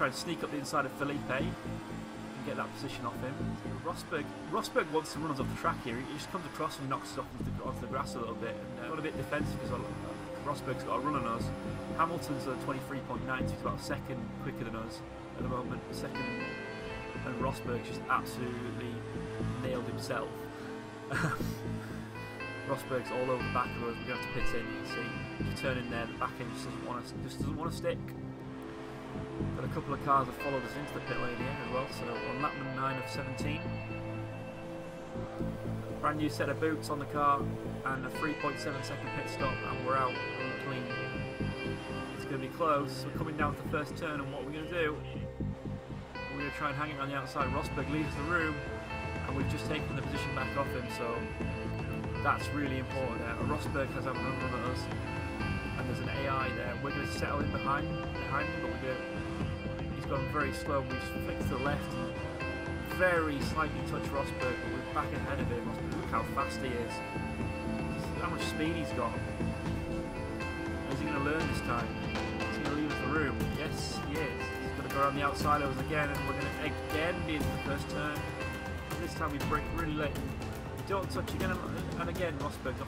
try and sneak up the inside of Felipe and get that position off him. Rosberg wants to run us off the track here. He just comes across and knocks us off the grass a little bit, and got a bit defensive because Rosberg's got a run on us. Hamilton's at 23.9, so he's about a second quicker than us at the moment. Second, and Rosberg just absolutely nailed himself. Rosberg's all over the back of us. We're going to have to pit in. You can see if you turn in there, the back end just doesn't want to stick. Got a couple of cars that followed us into the pit lane here as well. So on lap number 9 of 17, brand new set of boots on the car and a 3.7 second pit stop, and we're out and clean. It's going to be close. We're coming down to the first turn, and what are we going to do? We're going to try and hang it on the outside. Rosberg leaves the room, and we've just taken the position back off him. So that's really important there. Rosberg has had another run at us, and there's an AI there. We're going to settle in behind him, but he's gone very slow. We've flicked to the left, very slightly touched Rosberg, but we're back ahead of him. Look how fast he is. How much speed he's got. Is he going to learn this time? Is he going to leave us the room? Yes, he is. He's going to go around the outside of us again, and we're going to again be into the first turn. This time we brake really late. We don't touch again, and again Rosberg's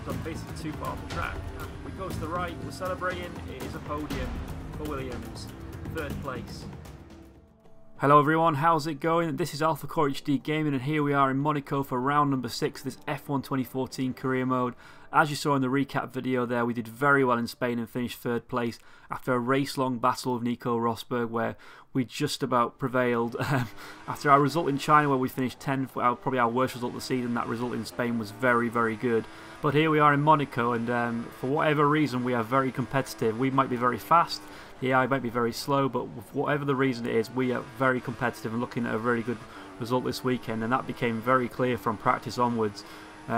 gone basically too far off the track. We go to the right, we're celebrating. It is a podium for Williams, 3rd place. Hello everyone, how's it going? This is Alpha Core HD Gaming, and here we are in Monaco for round number 6 of this F1 2014 career mode. As you saw in the recap video there, we did very well in Spain and finished 3rd place after a race-long battle with Nico Rosberg, where we just about prevailed. After our result in China, where we finished 10th, probably our worst result of the season, that result in Spain was very, very good. But here we are in Monaco, and for whatever reason, we are very competitive. We might be very fast, the AI might be very slow, but whatever the reason it is, we are very competitive and looking at a very good result this weekend, and that became very clear from practice onwards.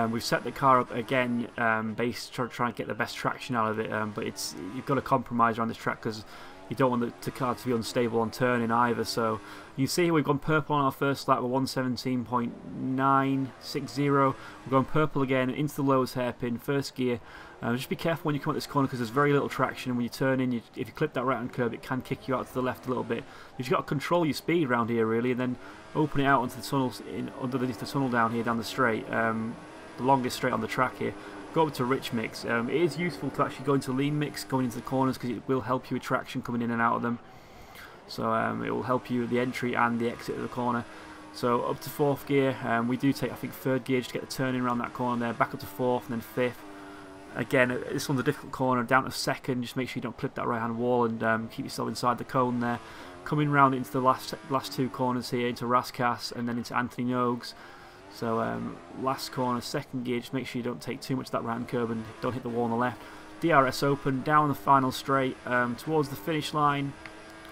We've set the car up again, based trying to get the best traction out of it, but you've got to compromise around this track because you don't want the car to be unstable on turning either. So you see we've gone purple on our first lap with 117.960. We're going purple again into the lowest hairpin, first gear. Just be careful when you come at this corner because there's very little traction, and when you turn in, if you clip that right hand curb, it can kick you out to the left a little bit. You've got to control your speed around here really, and then open it out onto the tunnels underneath the tunnel down here down the straight. The longest straight on the track here. Go over to rich mix. It is useful to actually go into lean mix going into the corners because it will help you with traction coming in and out of them. So it will help you with the entry and the exit of the corner. So up to 4th gear. We do take I think 3rd gear just to get the turning around that corner there. Back up to 4th and then 5th. Again, this one's a difficult corner. Down to 2nd. Just make sure you don't clip that right hand wall and keep yourself inside the cone there. Coming round into the last 2 corners here into Rascasse and then into Anthony Nogues. So last corner, 2nd gear, just make sure you don't take too much of that right-hand curb and don't hit the wall on the left. DRS open, down the final straight, towards the finish line.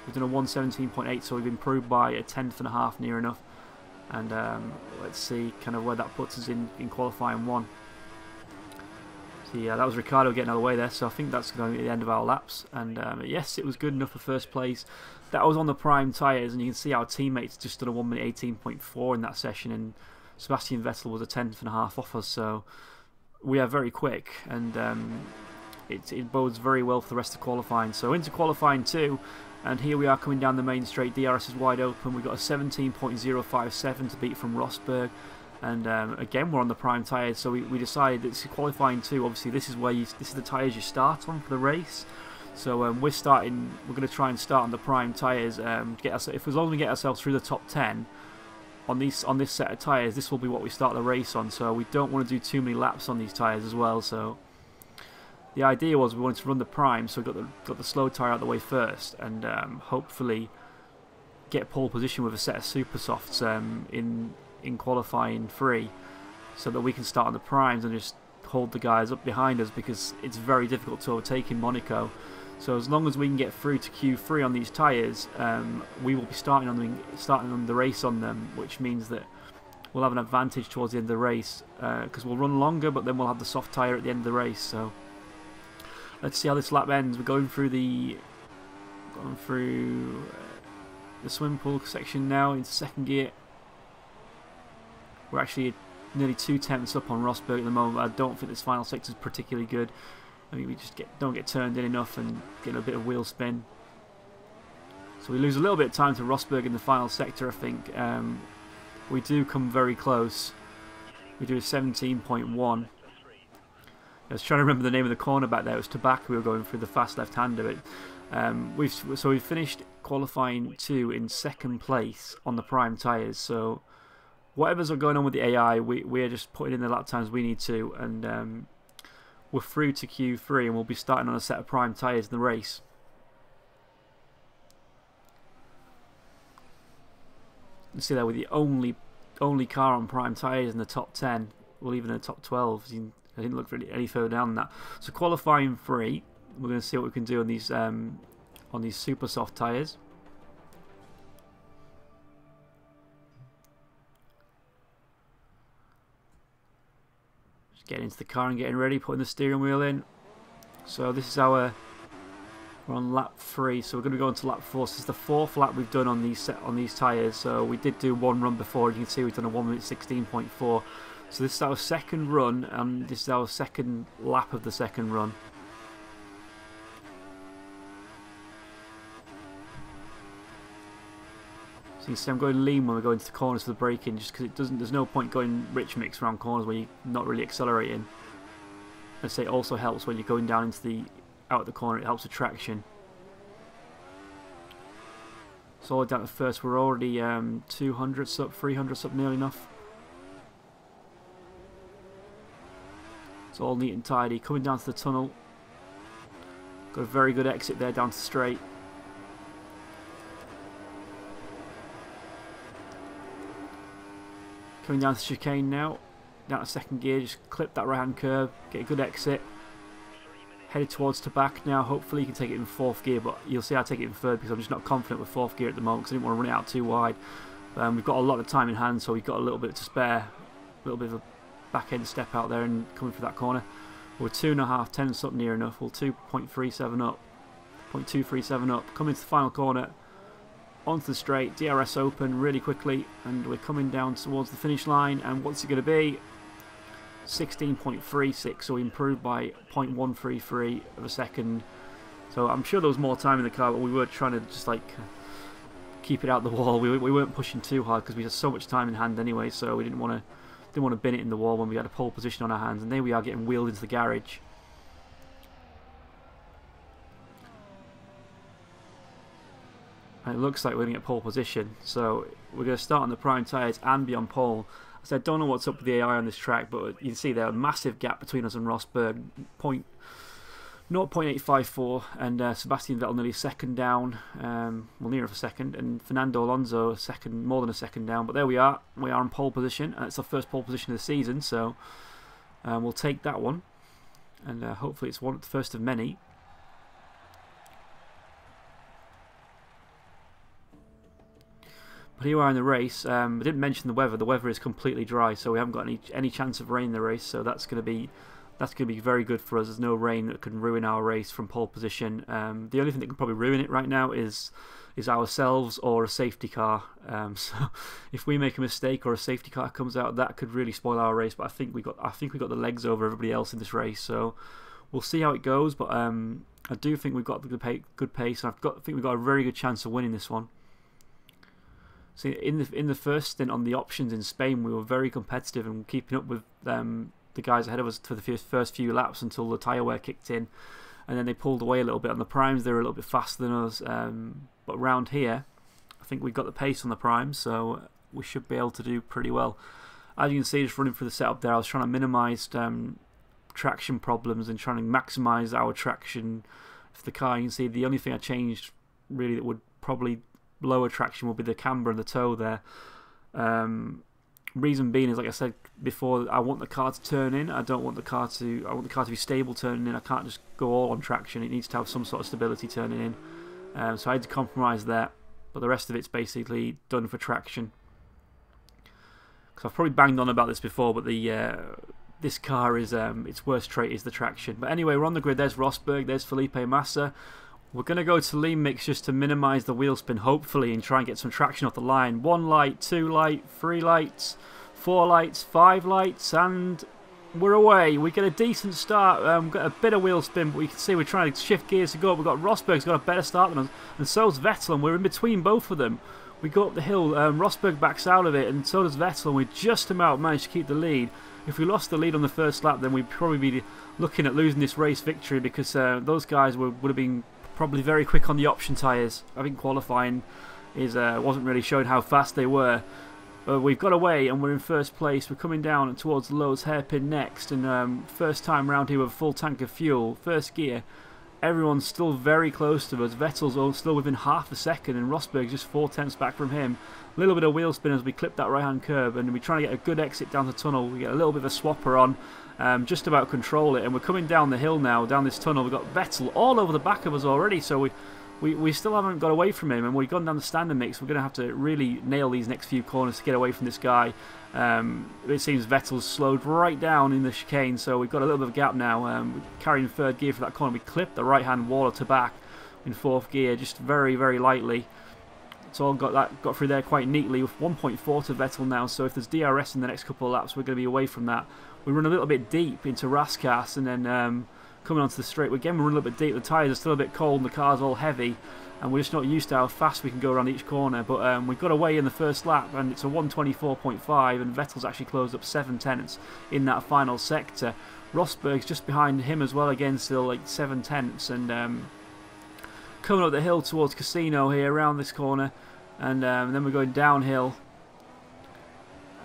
We've done a 117.8, so we've improved by a 1/10.5 near enough. And let's see kind of where that puts us in qualifying 1. So yeah, that was Ricciardo getting out of the way there, so I think that's going to be the end of our laps. And yes, it was good enough for 1st place. That was on the prime tyres, and you can see our teammates just done a 1:18.4 in that session, and Sebastian Vettel was a 1/10.5 off us, so we are very quick, and it bodes very well for the rest of qualifying. So into qualifying 2, and here we are coming down the main straight. DRS is wide open. We've got a 17.057 to beat from Rosberg, and again we're on the prime tyres. So we decided that qualifying 2. Obviously, this is the tyres you start on for the race. So we're going to try and start on the prime tyres. If as long as we get ourselves through the top 10. On this set of tyres, this will be what we start the race on, so we don't want to do too many laps on these tyres as well. So the idea was we wanted to run the prime, so we got the slow tyre out of the way first, and hopefully get pole position with a set of super softs in qualifying 3, so that we can start on the primes and just hold the guys up behind us, because it's very difficult to overtake in Monaco. So as long as we can get through to Q3 on these tyres, we will be starting on the race on them, which means that we'll have an advantage towards the end of the race, because we'll run longer, but then we'll have the soft tyre at the end of the race. So let's see how this lap ends. We're going through the swimming pool section now into 2nd gear. We're actually nearly 2/10 up on Rosberg at the moment. I don't think this final sector is particularly good. I mean, we just don't get turned in enough and get a bit of wheel spin. So we lose a little bit of time to Rosberg in the final sector, I think. We do come very close. We do a 17.1. I was trying to remember the name of the corner back there. It was Tobacco. We were going through the fast left-hander. We've finished qualifying 2 in 2nd place on the prime tyres. So whatever's going on with the AI, we're just putting in the lap times we need to, and we're through to Q3, and we'll be starting on a set of prime tyres in the race. You see that we're the only car on prime tyres in the top 10, well, even in the top 12. I didn't look really any further down than that. So qualifying 3, we're going to see what we can do on these super soft tyres. Just getting into the car and getting ready, putting the steering wheel in. So this is we're on lap 3, so we're going to go on to lap 4. So this is the 4th lap we've done on these tyres. So we did do one run before. You can see we've done a 1 minute 16.4. So this is our 2nd run, and this is our 2nd lap of the 2nd run. So you can see I'm going lean when we go into the corners for the braking, just because there's no point going rich mix around corners where you're not really accelerating. I'd say it also helps when you're going down into out of the corner. It helps with traction. So all down to first, we're already 200s up, 300s up nearly enough. It's all neat and tidy. Coming down to the tunnel. Got a very good exit there down to straight. Coming down to chicane now. Down to 2nd gear. Just clip that right hand curve. Get a good exit. Headed towards Tobacco now. Hopefully you can take it in 4th gear, but you'll see I take it in 3rd because I'm just not confident with 4th gear at the moment because I didn't want to run it out too wide. We've got a lot of time in hand, so we've got a little bit to spare. A little bit of a back end step out there and coming through that corner. We're 2.5 tenths up near enough. We're 2.37 up. 0.237 up. Coming to the final corner. Onto the straight. DRS open really quickly. And we're coming down towards the finish line. And what's it going to be? 16.36. So we improved by 0.133 of a second. So I'm sure there was more time in the car, but we were trying to just like keep it out the wall. We weren't pushing too hard because we had so much time in hand anyway. So we didn't want to bin it in the wall when we had a pole position on our hands, and there we are getting wheeled into the garage. And it looks like we're going to get pole position, so we're going to start on the prime tyres and be on pole. So I don't know what's up with the AI on this track, but you can see there a massive gap between us and Rosberg, 0.854, and Sebastian Vettel nearly 2nd down, well near of a 2nd, and Fernando Alonso a 2nd, more than a 2nd down. But there we are in pole position, and it's our first pole position of the season, so we'll take that one, and hopefully it's the first of many. But here we are in the race. I didn't mention the weather. The weather is completely dry, so we haven't got any chance of rain in the race, so that's going to be very good for us. There's no rain that can ruin our race from pole position. The only thing that can probably ruin it right now is ourselves or a safety car. So if we make a mistake or a safety car comes out, that could really spoil our race. But I think we got the legs over everybody else in this race. So we'll see how it goes. But I do think we've got the good pace, and I think we've got a very good chance of winning this one. See, in the first stint on the options in Spain, we were very competitive and keeping up with the guys ahead of us for the first few laps until the tyre wear kicked in, and then they pulled away a little bit. On the primes, they were a little bit faster than us, but around here, I think we've got the pace on the primes, so we should be able to do pretty well. As you can see, just running through the setup there, I was trying to minimise traction problems and trying to maximise our traction for the car. You can see the only thing I changed really that would probably lower traction will be the camber and the toe there. Reason being is, like I said before, I want the car to turn in. I want the car to be stable turning in. I can't just go all on traction. It needs to have some sort of stability turning in. So I had to compromise that, but the rest of it's basically done for traction. Because I've probably banged on about this before, but this car is its worst trait is the traction. But anyway, we're on the grid. There's Rosberg. There's Felipe Massa. We're going to go to lean mix just to minimise the wheel spin, hopefully, and try and get some traction off the line. 1 light, 2 light, 3 lights, 4 lights, 5 lights, and we're away. We get a decent start. Got a bit of wheel spin, but we can see we're trying to shift gears to go up. We've got Rosberg's got a better start than us, and so's Vettel, and we're in between both of them. We go up the hill, Rosberg backs out of it, and so does Vettel, and we just about managed to keep the lead. If we lost the lead on the first lap, then we'd probably be looking at losing this race victory, because those guys would have been probably very quick on the option tyres. I think qualifying wasn't really showing how fast they were. But we've got away and we're in first place. We're coming down towards Lowe's hairpin next, and first time round here with a full tank of fuel, first gear. Everyone's still very close to us. Vettel's still within half a second, and Rosberg's just 4/10 back from him. A little bit of wheel spin as we clip that right hand curb, and we're trying to get a good exit down the tunnel. We get a little bit of a swapper on, just about control it, and we're coming down the hill now, down this tunnel. We've got Vettel all over the back of us already, so we still haven't got away from him, and we've gone down the standard mix. We're going to have to really nail these next few corners to get away from this guy. It seems Vettel's slowed right down in the chicane, so we've got a little bit of a gap now. We're carrying third gear for that corner. We clipped the right hand wall to back in fourth gear, just very, very lightly. It's all got through there quite neatly with 1.4 to Vettel now, so if there's DRS in the next couple of laps, we're going to be away from that. We run a little bit deep into Raskas, and then coming onto the straight, again we're a little bit deep. The tyres are still a bit cold and the car's all heavy, and we're just not used to how fast we can go around each corner. But we got away in the first lap, and it's a 1:24.5, and Vettel's actually closed up 7/10 in that final sector. Rosberg's just behind him as well, again still like 7/10, and coming up the hill towards Casino here around this corner, and then we're going downhill.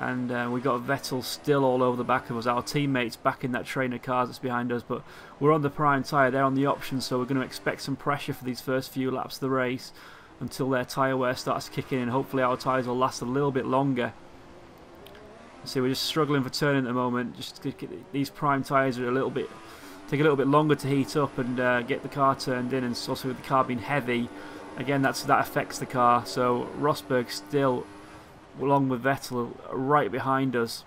And we got Vettel still all over the back of us. Our teammates back in that train of cars that's behind us, but we're on the prime tyre. They're on the option, so we're going to expect some pressure for these first few laps of the race until their tyre wear starts kicking in. Hopefully our tyres will last a little bit longer. See, we're just struggling for turning at the moment. Just these prime tyres are take a little bit longer to heat up and get the car turned in, and also with the car being heavy, again that affects the car. So Rosberg still, along with Vettel, right behind us.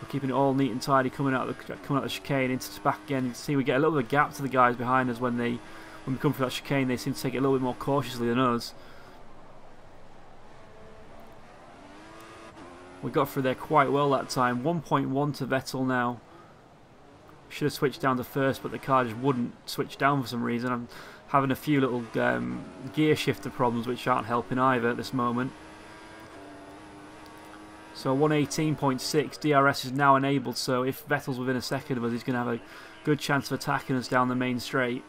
We're keeping it all neat and tidy, coming out the chicane into the back again. You can see we get a little bit of a gap to the guys behind us when we come through that chicane. They seem to take it a little bit more cautiously than us. We got through there quite well that time. 1.1 to Vettel now. Should have switched down to first, but the car just wouldn't switch down for some reason. I'm having a few little gear shifter problems which aren't helping either at this moment. So 118.6, DRS is now enabled, so if Vettel's within a second of us, he's going to have a good chance of attacking us down the main straight.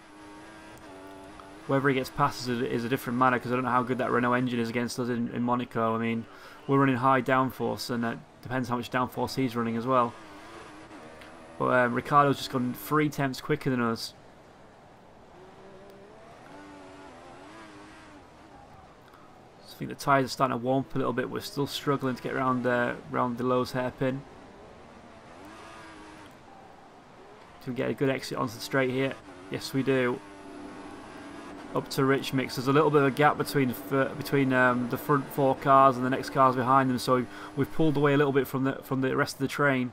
Whether he gets past us is a different matter, because I don't know how good that Renault engine is against us in Monaco. I mean, we're running high downforce, and it depends how much downforce he's running as well. But Ricciardo's just gone 3/10 quicker than us. I think the tyres are starting to warm up a little bit. We're still struggling to get around the Lowe's hairpin. Do we get a good exit onto the straight here? Yes, we do. Up to Rich Mix. There's a little bit of a gap between the front four cars and the next cars behind them, so we've pulled away a little bit from the rest of the train.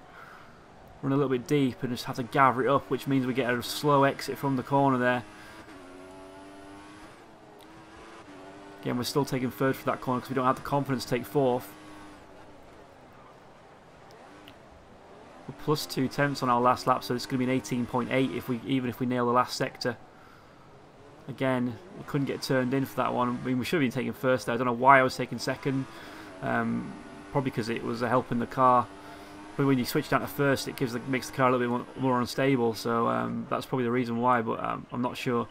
Run a little bit deep and just have to gather it up, which means we get a slow exit from the corner there. Again, we're still taking third for that corner because we don't have the confidence to take fourth. We're plus 2/10 on our last lap, so it's going to be an 18.8 even if we nail the last sector. Again, we couldn't get turned in for that one. I mean, we should have been taking first there. I don't know why I was taking second. Probably because it was helping the car. But when you switch down to first, it makes the car a little bit more unstable. So that's probably the reason why. But I'm not sure.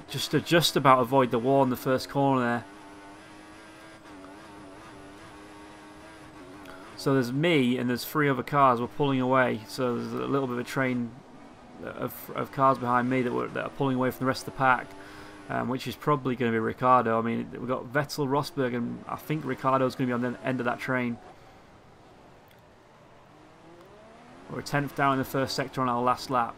Just about avoid the wall in the first corner there. So there's me and there's 3 other cars. We're pulling away. So there's a little bit of a train of cars behind me that are pulling away from the rest of the pack, which is probably going to be Ricciardo. I mean, we've got Vettel, Rosberg, and I think Ricciardo's going to be on the end of that train. We're a 10th down in the first sector on our last lap.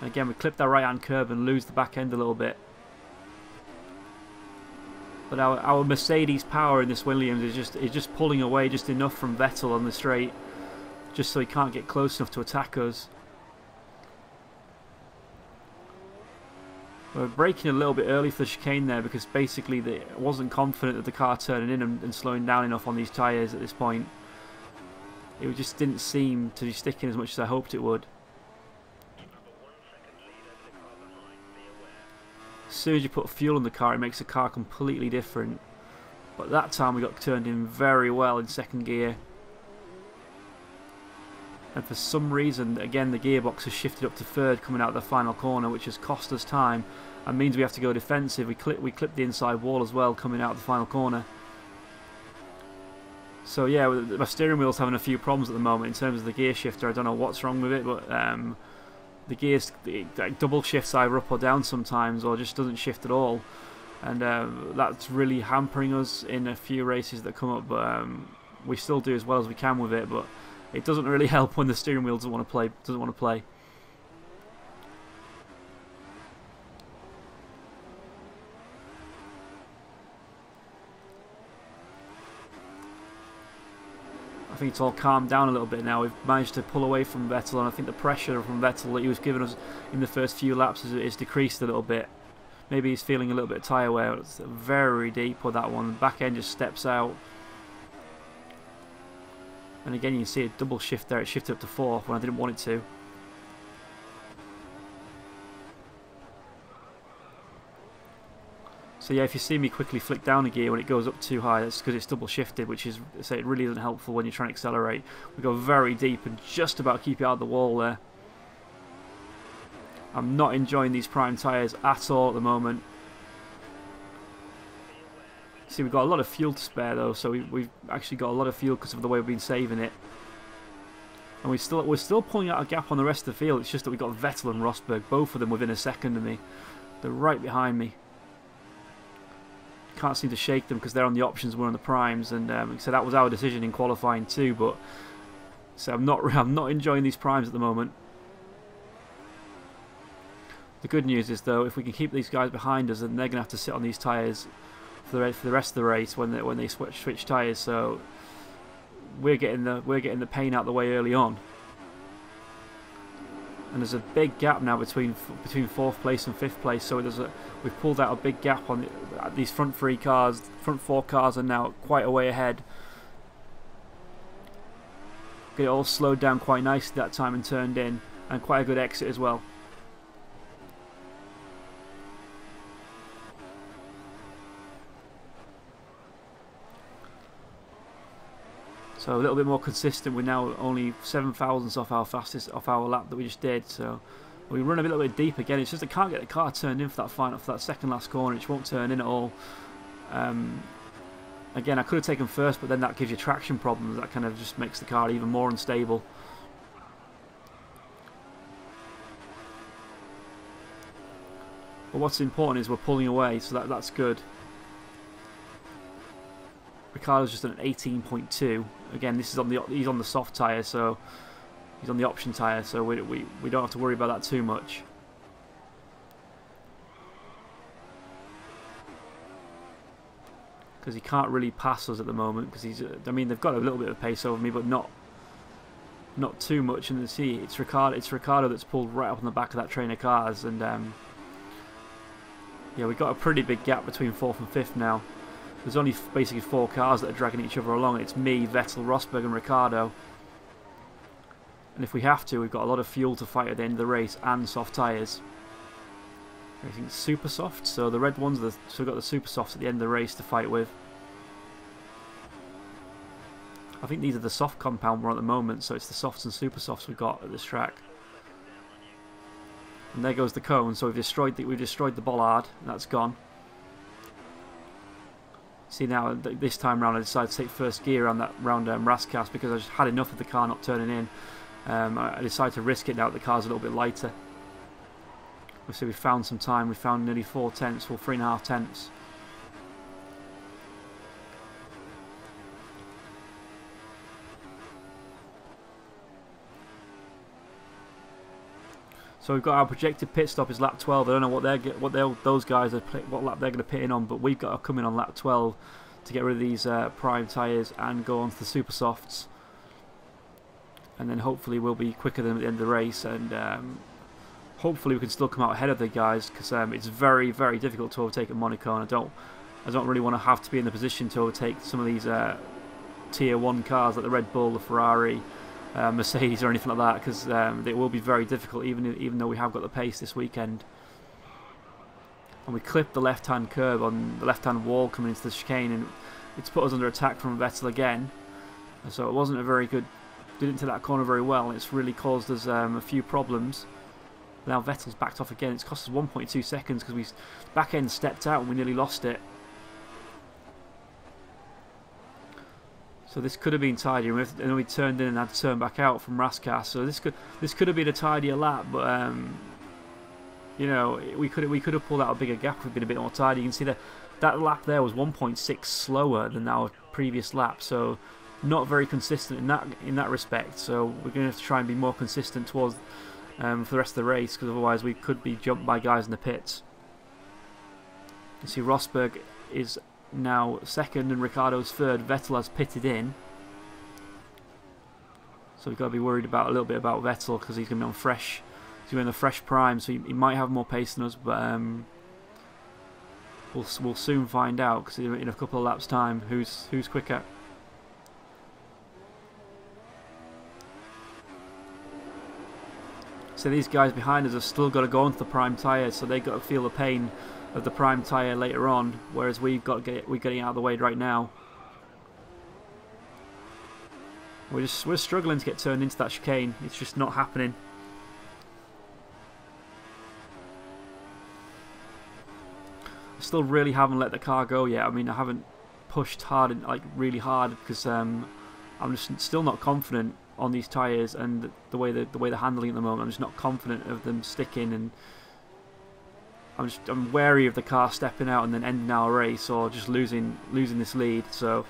And again, we clip that right hand curb and lose the back end a little bit. But our Mercedes power in this Williams is just pulling away just enough from Vettel on the straight, just so he can't get close enough to attack us. We're braking a little bit early for the chicane there because basically I wasn't confident that the car turning in and slowing down enough on these tyres at this point. It just didn't seem to be sticking as much as I hoped it would. As soon as you put fuel in the car, it makes the car completely different. But that time we got turned in very well in second gear. And for some reason, again, the gearbox has shifted up to third coming out of the final corner, which has cost us time and means we have to go defensive. We clipped the inside wall as well coming out of the final corner. So yeah, my steering wheel's having a few problems at the moment in terms of the gear shifter. I don't know what's wrong with it, but the gears double shifts either up or down sometimes, or just doesn't shift at all. And that's really hampering us in a few races that come up. But we still do as well as we can with it, but it doesn't really help when the steering wheel doesn't want to play. I think it's all calmed down a little bit now. We've managed to pull away from Vettel, and I think the pressure from Vettel that he was giving us in the first few laps is decreased a little bit. Maybe he's feeling a little bit of tyre wear. It's very deep with that one. The back end just steps out. And again, you can see a double shift there. It shifted up to fourth when I didn't want it to. So yeah, if you see me quickly flick down a gear when it goes up too high, that's because it's double shifted, which is, say, it really isn't helpful when you're trying to accelerate. We go very deep and just about keep it out of the wall there. I'm not enjoying these prime tyres at all at the moment. See, we've got a lot of fuel to spare though, so we've actually got a lot of fuel because of the way we've been saving it. And we're still pulling out a gap on the rest of the field. It's just that we've got Vettel and Rosberg, both of them within a second of me. They're right behind me. Can't seem to shake them because they're on the options, we're on the primes, and so that was our decision in qualifying too. But so I'm not enjoying these primes at the moment. The good news is though, if we can keep these guys behind us, then they're gonna have to sit on these tyres for the rest of the race when they switch tyres. So we're getting the pain out of the way early on. And there's a big gap now between fourth place and fifth place. So we've pulled out a big gap on these front four cars are now quite a way ahead. Get it all slowed down quite nicely that time and turned in, and quite a good exit as well. So a little bit more consistent. We're now only 7 thousandths off our lap that we just did. So we run a little bit deep again. It's just I can't get the car turned in for that second last corner. It won't turn in at all. Again, I could have taken first, but then that gives you traction problems. That kind of just makes the car even more unstable. But what's important is we're pulling away, so that's good. Ricardo's just at an 18.2. Again, this is he's on the soft tyre, so he's on the option tyre, so we don't have to worry about that too much. Because he can't really pass us at the moment, because I mean, they've got a little bit of pace over me, but not too much. And see, it's Ricardo that's pulled right up on the back of that train of cars, and yeah, we've got a pretty big gap between fourth and fifth now. There's only basically 4 cars that are dragging each other along. It's me, Vettel, Rosberg and Ricardo. And if we have to, we've got a lot of fuel to fight at the end of the race and soft tyres. Everything's super soft, so the red ones, so we've got the super softs at the end of the race to fight with. I think these are the soft compound we're on at the moment, so it's the softs and super softs we've got at this track. And there goes the cone, so we've destroyed the bollard, and that's gone. See now, this time round I decided to take first gear on that round Rascas because I just had enough of the car not turning in. I decided to risk it now that the car's a little bit lighter. So we found some time. We found nearly 4 tenths, or 3.5 tenths. So we've got our projected pit stop is lap 12. I don't know what those guys are what lap they're going to pit in on, but we've got to come in on lap 12 to get rid of these prime tyres and go on to the super softs. And then hopefully we'll be quicker than at the end of the race, and hopefully we can still come out ahead of the guys, because it's very, very difficult to overtake at Monaco, and I don't really want to have to be in the position to overtake some of these tier 1 cars like the Red Bull, the Ferrari, Mercedes or anything like that, because it will be very difficult even though we have got the pace this weekend. And we clipped the left-hand curb on the left-hand wall coming into the chicane, and it's put us under attack from Vettel again. So it wasn't a very good, didn't take that corner very well, and it's really caused us a few problems. Now Vettel's backed off again. It's cost us 1.2 seconds because we back end stepped out and we nearly lost it. So this could have been tidier, and then we turned in and had to turn back out from Raskas. So this could have been a tidier lap, but you know, we could have pulled out a bigger gap if we'd been a bit more tidy. You can see that lap there was 1.6 slower than our previous lap, so not very consistent in that respect. So we're going to have to try and be more consistent towards for the rest of the race, because otherwise we could be jumped by guys in the pits. You see Rosberg is now second and Ricciardo's third. Vettel has pitted in, so we've got to be worried about a little bit about Vettel, because he's going to be on fresh. He's going to be on the fresh prime, so he might have more pace than us, but we'll soon find out, because in a couple of laps' time, who's quicker. So these guys behind us have still got to go onto the prime tyre, so they've got to feel the pain of the prime tyre later on, whereas we're getting out of the way right now. We're struggling to get turned into that chicane. It's just not happening. I still really haven't let the car go yet. I mean, I haven't pushed hard and like really hard, because I'm just still not confident on these tyres and the way they're handling at the moment. I'm just not confident of them sticking, and I'm wary of the car stepping out and then ending our race or just losing this lead. So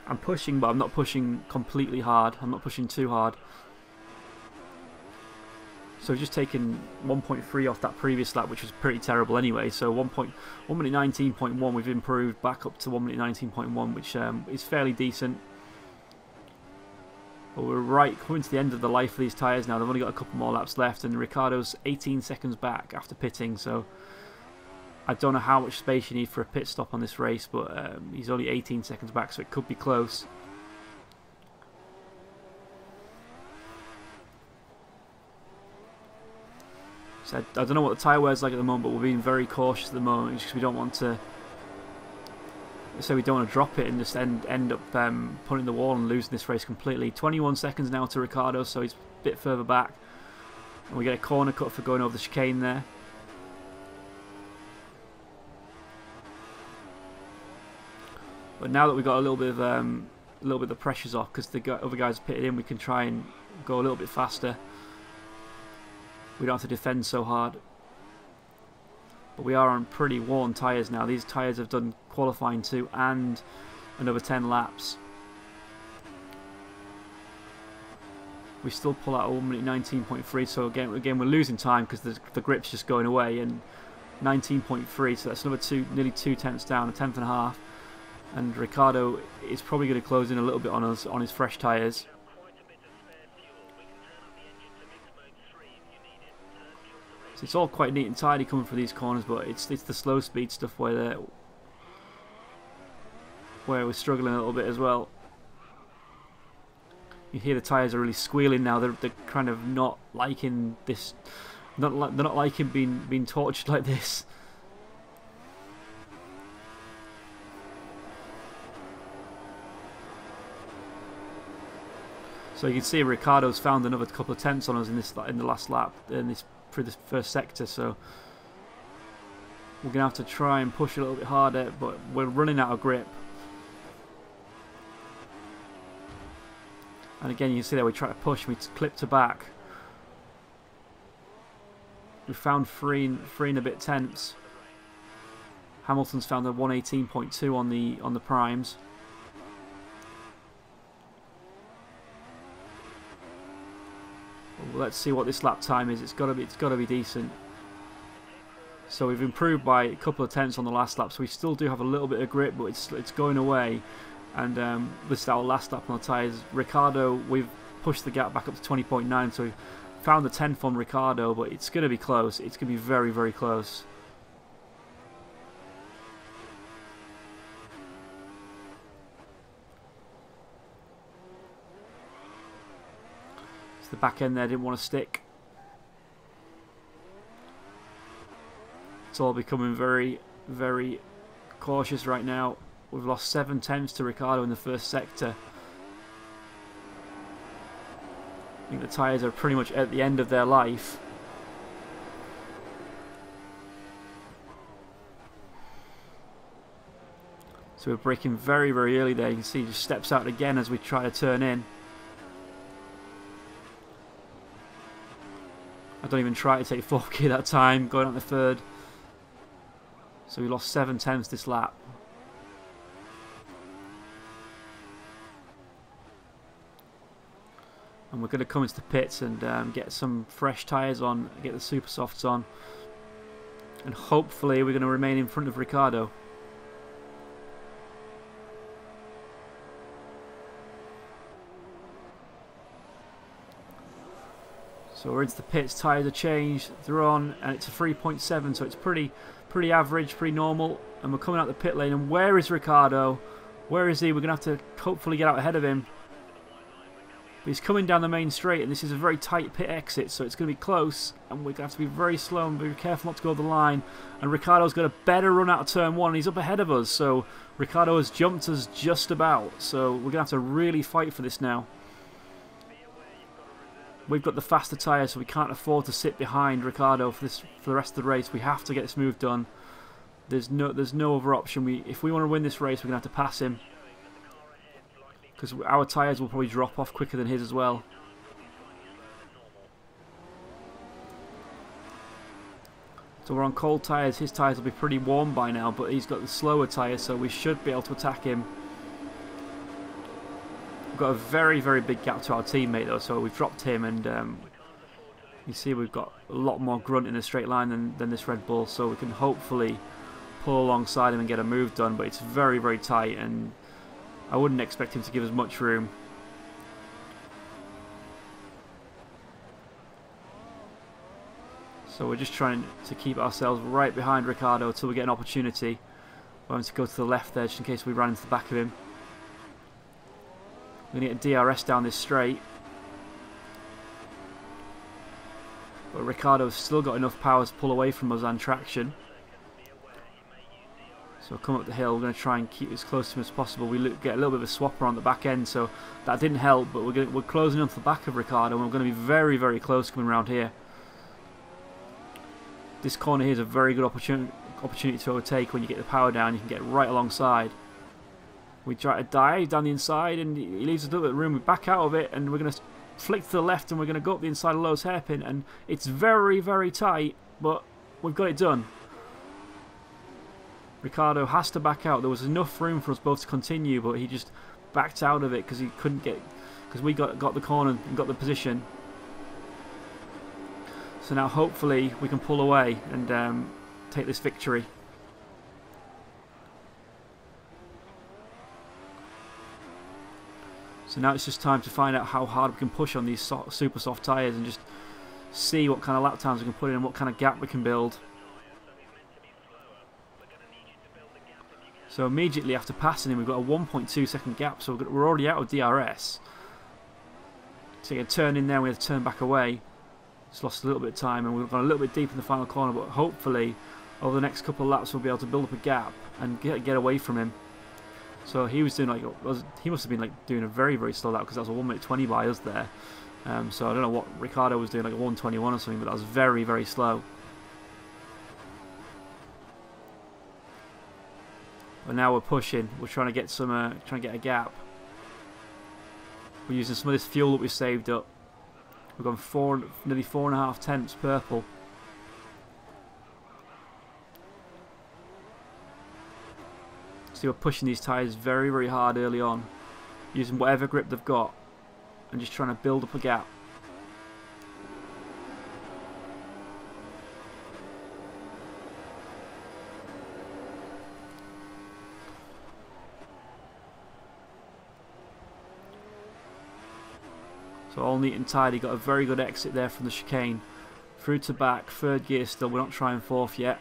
I'm pushing, but I'm not pushing completely hard. I'm not pushing too hard. So we've just taken 1.3 off that previous lap, which was pretty terrible anyway. So 1 minute 19.1, we've improved back up to 1 minute 19.1, which is fairly decent. But we're coming to the end of the life of these tyres now. They've only got a couple more laps left, and Ricciardo's 18 seconds back after pitting. So I don't know how much space you need for a pit stop on this race, but he's only 18 seconds back, so it could be close. So I don't know what the tyre wear's like at the moment, but we're being very cautious at the moment, because we don't want to. So we don't want to drop it and just end up putting the wall and losing this race completely. 21 seconds now to Ricciardo, so he's a bit further back. And we get a corner cut for going over the chicane there. But now that we've got a little bit of the pressure's off, because the other guys pitted in, we can try and go a little bit faster. We don't have to defend so hard. But we are on pretty worn tyres now. These tyres have done qualifying 2 and another 10 laps. We still pull out 1 minute 19.3, so again we're losing time because the grip's just going away, and 19.3, so that's another nearly 2 tenths down, a tenth and a half. And Ricciardo is probably going to close in a little bit on us on his fresh tyres. So it's all quite neat and tidy coming for these corners, but it's the slow speed stuff where we're struggling a little bit as well. You hear the tyres are really squealing now. They're kind of not liking this. They're not liking being tortured like this. So you can see Ricciardo's found another couple of tenths on us in the last lap through this first sector, so we're gonna have to try and push a little bit harder, but we're running out of grip. And again, you can see there we try to push, we clip to back. We found three and a bit tenths. Hamilton's found a 118.2 on the primes. Well, let's see what this lap time is. It's got to be decent. So we've improved by a couple of tenths on the last lap, so we still do have a little bit of grip, but it's going away. And this is our last lap on the tyres. Ricciardo, we've pushed the gap back up to 20.9, so found the 10th on Ricciardo, but it's going to be close. It's going to be very, very close. The back end there didn't want to stick. It's all becoming very, very cautious right now. We've lost 7 tenths to Ricciardo in the first sector. I think the tyres are pretty much at the end of their life. So we're braking very, very early there. You can see he just steps out again as we try to turn in. I don't even try to take 4th gear that time, going out the 3rd. So we lost 7 tenths this lap. And we're going to come into the pits and get some fresh tyres on, get the super softs on. And hopefully we're going to remain in front of Ricciardo. So we're into the pits, tyres are changed, they're on, and it's a 3.7, so it's pretty average, pretty normal. And we're coming out the pit lane, and where is Ricciardo? Where is he? We're going to have to hopefully get out ahead of him. But he's coming down the main straight, and this is a very tight pit exit, so it's going to be close, and we're going to have to be very slow and be careful not to go over the line. And Ricciardo's got a better run out of turn 1, and he's up ahead of us, so Ricciardo has jumped us just about. So we're going to have to really fight for this now. We've got the faster tyres, so we can't afford to sit behind Ricciardo for the rest of the race. We have to get this move done. There's no other option. If we want to win this race, we're going to have to pass him, because our tyres will probably drop off quicker than his as well. So we're on cold tyres. His tyres will be pretty warm by now, but he's got the slower tyres, so we should be able to attack him. We've got a very, very big gap to our teammate though, so we've dropped him, and you see we've got a lot more grunt in a straight line than this Red Bull, so we can hopefully pull alongside him and get a move done, but it's very, very tight, and I wouldn't expect him to give us much room. So we're just trying to keep ourselves right behind Ricciardo until we get an opportunity. We're going to go to the left there just in case we run into the back of him. We're going to get DRS down this straight. But Ricciardo's still got enough power to pull away from us and traction. So we'll come up the hill. We're going to try and keep as close to him as possible. We get a little bit of a swapper on the back end, so that didn't help. But we're closing onto the back of Ricciardo, and we're going to be very, very close coming around here. This corner here is a very good opportunity to overtake. When you get the power down, you can get right alongside. We try to dive down the inside, and he leaves us a little bit of room. We back out of it, and we're going to flick to the left, and we're going to go up the inside of Lowe's hairpin, and it's very, very tight, but we've got it done. Ricciardo has to back out. There was enough room for us both to continue, but he just backed out of it because he couldn't get, because we got the corner and got the position. So now hopefully we can pull away and take this victory. So now it's just time to find out how hard we can push on these super soft tyres and just see what kind of lap times we can put in and what kind of gap we can build. So immediately after passing him, we've got a 1.2 second gap, so we're already out of DRS. So you can turn in there, we have to turn back away. Just lost a little bit of time, and we've gone a little bit deep in the final corner, but hopefully over the next couple of laps we'll be able to build up a gap and get away from him. So he was doing he must have been doing a very, very slow lap, because that was a 1:20 by us there. So I don't know what Ricciardo was doing, like a 1:21 or something, but that was very, very slow. But now we're pushing. We're trying to get some, trying to get a gap. We're using some of this fuel that we saved up. We've gone nearly 4.5 tenths purple. So we're pushing these tyres very, very hard early on, using whatever grip they've got, and just trying to build up a gap. So So all neat and tidy. Got a very good exit there from the chicane. Through to back, third gear still. We're not trying fourth yet.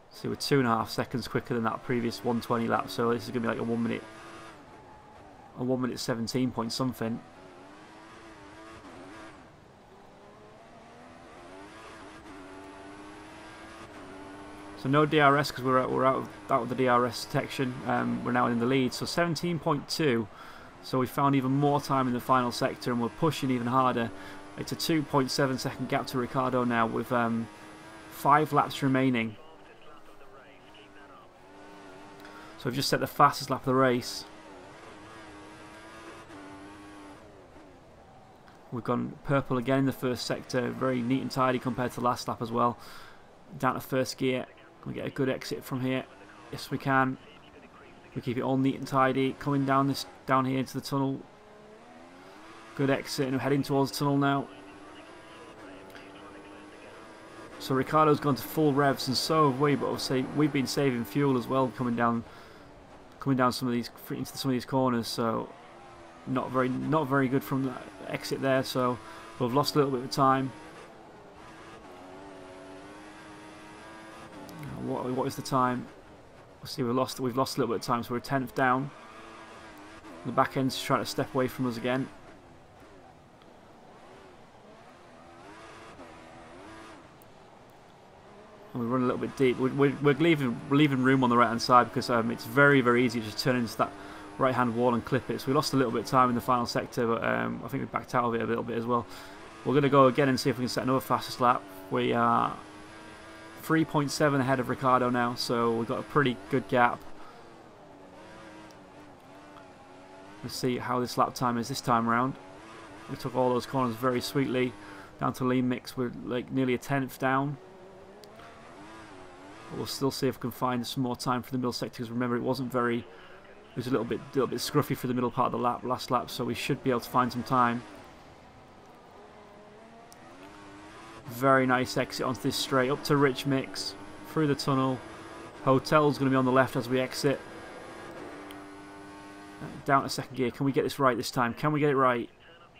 See, we're 2.5 seconds quicker than that previous 120 lap. So this is going to be like a 1 minute. A 1 minute 17 point something. So no DRS because we're out of the DRS section. We're now in the lead. So 17.2. So we found even more time in the final sector and we're pushing even harder. It's a 2.7 second gap to Ricciardo now with 5 laps remaining. So we've just set the fastest lap of the race. We've gone purple again in the first sector, very neat and tidy compared to last lap as well. Down to first gear, can we get a good exit from here? Yes we can. We keep it all neat and tidy, coming down here into the tunnel. Good exit and we're heading towards the tunnel now. So Ricciardo's gone to full revs and so have we, but we've been saving fuel as well coming down some of these into some of these corners, so not very good from that exit there, so we've lost a little bit of time. What is the time? We'll see, we've lost a little bit of time, so we're 10th down. The back end's trying to step away from us again. And we run a little bit deep. We're leaving room on the right hand side because it's very easy to just turn into that right hand wall and clip it. So we lost a little bit of time in the final sector, but I think we backed out of it a little bit as well. We're going to go again and see if we can set another fastest lap. We are 3.7 ahead of Ricciardo now, so we've got a pretty good gap. Let's see how this lap time is this time around. We took all those corners very sweetly. Down to lean mix, we're like nearly a 10th down. But we'll still see if we can find some more time for the middle sector, because remember it was a little bit scruffy for the middle part of the last lap, so we should be able to find some time. Very nice exit onto this straight, up to rich mix, through the tunnel. Hotel's going to be on the left as we exit. Down to second gear. Can we get this right this time? Can we get it right?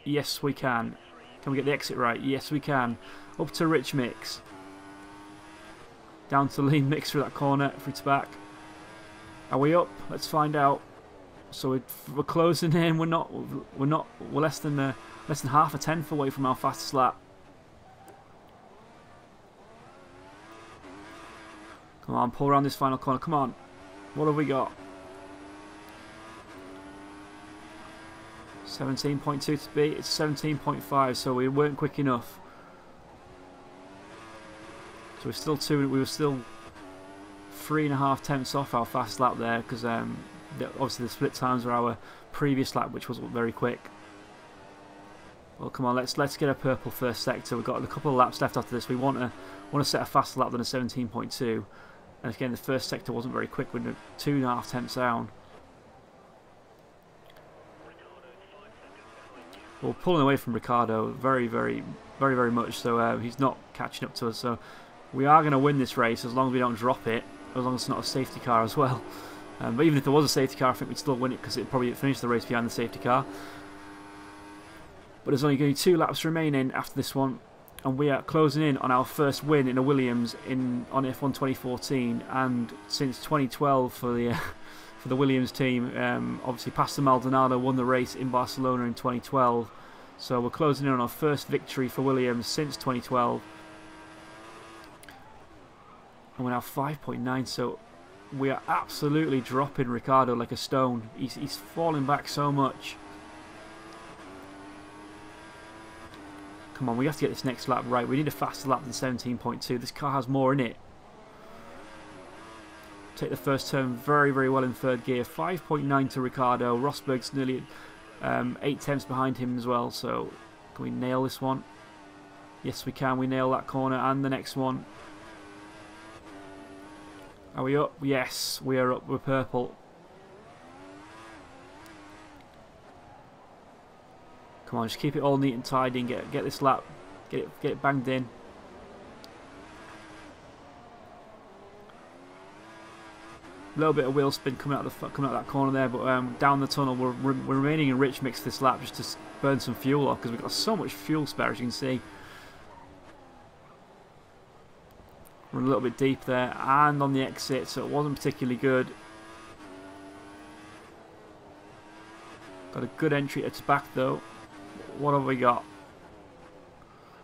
Yes, we can. Can we get the exit right? Yes, we can. Up to rich mix. Down to lean mix through that corner, through to back. Are we up? Let's find out. So we're closing in. We're less than half a tenth away from our fastest lap. Come on, pull around this final corner. Come on. What have we got? 17.2 to beat. It's 17.5, so we weren't quick enough. So we were still 3.5 tenths off our fast lap there, because obviously the split times were our previous lap, which wasn't very quick. Well, come on, let's get a purple first sector. We've got a couple of laps left after this. We want to set a faster lap than a 17.2. And again, the first sector wasn't very quick. We're 2.5 tenths down. Well, we're pulling away from Ricciardo very much. So he's not catching up to us. So we are going to win this race as long as we don't drop it. As long as it's not a safety car as well. But even if there was a safety car, I think we'd still win it because it'd probably finish the race behind the safety car. But there's only going to be 2 laps remaining after this one. And we are closing in on our first win in a Williams on F1 2014, and since 2012 for the Williams team. Obviously, Pastor Maldonado won the race in Barcelona in 2012, so we're closing in on our first victory for Williams since 2012, and we're now 5.9. So we are absolutely dropping Ricciardo like a stone. He's falling back so much. Come on, we have to get this next lap right. We need a faster lap than 17.2. This car has more in it. Take the first turn very well in third gear. 5.9 to Ricciardo. Rosberg's nearly 8 tenths behind him as well. So can we nail this one? Yes, we can. We nail that corner and the next one. Are we up? Yes, we are up. We're purple. Come on, just keep it all neat and tidy and get this lap, get it banged in. A little bit of wheel spin coming out that corner there, but down the tunnel we're remaining in rich mix this lap just to burn some fuel off because we've got so much fuel spare, as you can see. We're a little bit deep there and on the exit, so it wasn't particularly good. Got a good entry at the back though. What have we got?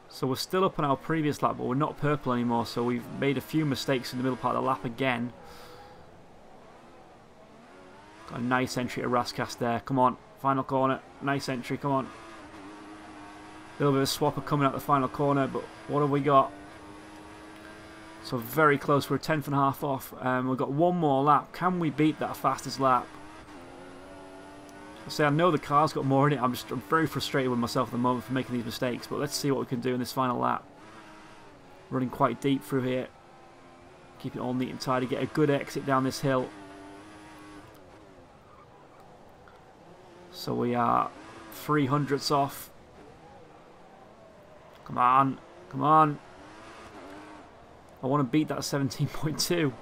So we're still up on our previous lap, but we're not purple anymore, so we've made a few mistakes in the middle part of the lap again. Got a nice entry at Rascast there. Come on, final corner. Nice entry, come on. A little bit of a swapper coming out the final corner, but what have we got? So very close, we're a 10th and a half off. We've got one more lap. Can we beat that fastest lap? I know the car's got more in it. I'm very frustrated with myself at the moment for making these mistakes, but let's see what we can do in this final lap. Running quite deep through here. Keep it all neat and tidy. Get a good exit down this hill. So we are 300ths off. Come on, come on. I want to beat that 17.2.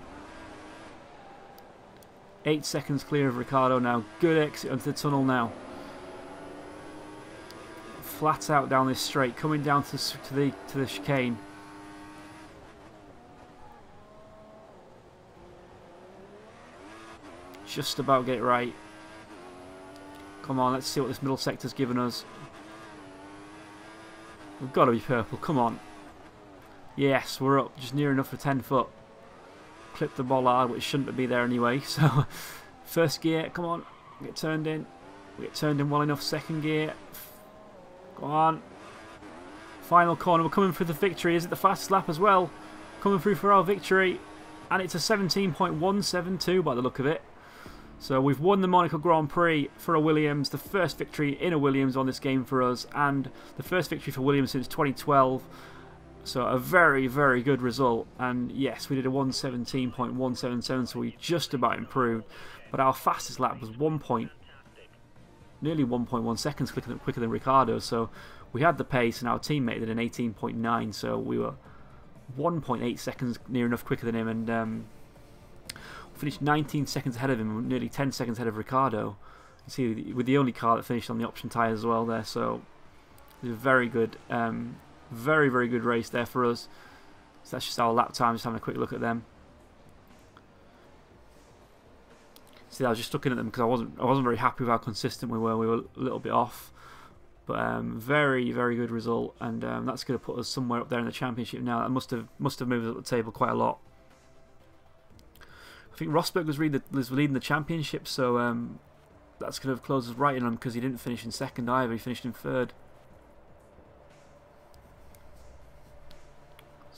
8 seconds clear of Ricciardo now. Good exit onto the tunnel now. Flat out down this straight, coming down to the chicane. Just about get it right. Come on, let's see what this middle sector's given us. We've got to be purple, come on. Yes, we're up, just near enough for 10 foot. Clip the bollard, which shouldn't be there anyway. So, first gear, come on, get turned in. We get turned in well enough. Second gear, go on. Final corner, we're coming for the victory. Is it the fastest lap as well? Coming through for our victory. And it's a 17.172 by the look of it. So we've won the Monaco Grand Prix for a Williams, the first victory in a Williams on this game for us, and the first victory for Williams since 2012. So a very, very good result. And yes, we did a 117.177, so we just about improved. But our fastest lap was nearly 1.1 seconds quicker than Ricciardo. So we had the pace, and our teammate did an 18.9. So we were 1.8 seconds near enough quicker than him, and finished 19 seconds ahead of him, nearly 10 seconds ahead of Ricciardo. You see, with the only car that finished on the option tyres as well there. So it was a very good. Very, very good race there for us. So that's just our lap time, just having a quick look at them. See, I was just looking at them because I wasn't very happy with how consistent we were. We were a little bit off. But very, very good result, and that's going to put us somewhere up there in the championship now. That must have moved us up the table quite a lot. I think Rosberg was leading the championship, so that's going to close us right in on him because he didn't finish in second either. He finished in third.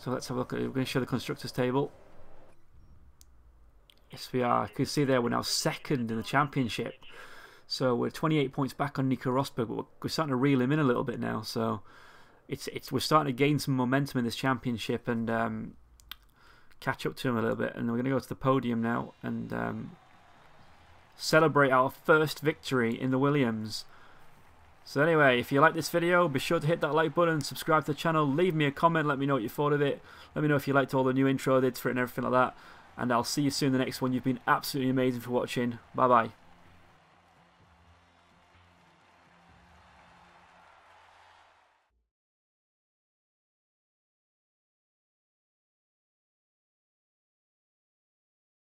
So let's have a look at it. We're going to show the constructors table. Yes, we are. You can see there we're now second in the championship. So we're 28 points back on Nico Rosberg, but we're starting to reel him in a little bit now. So we're starting to gain some momentum in this championship and catch up to him a little bit. And we're going to go to the podium now and celebrate our first victory in the Williams. So anyway, if you like this video, be sure to hit that like button, subscribe to the channel, leave me a comment, let me know what you thought of it. Let me know if you liked all the new intro I did for it and everything like that. And I'll see you soon in the next one. You've been absolutely amazing for watching. Bye bye.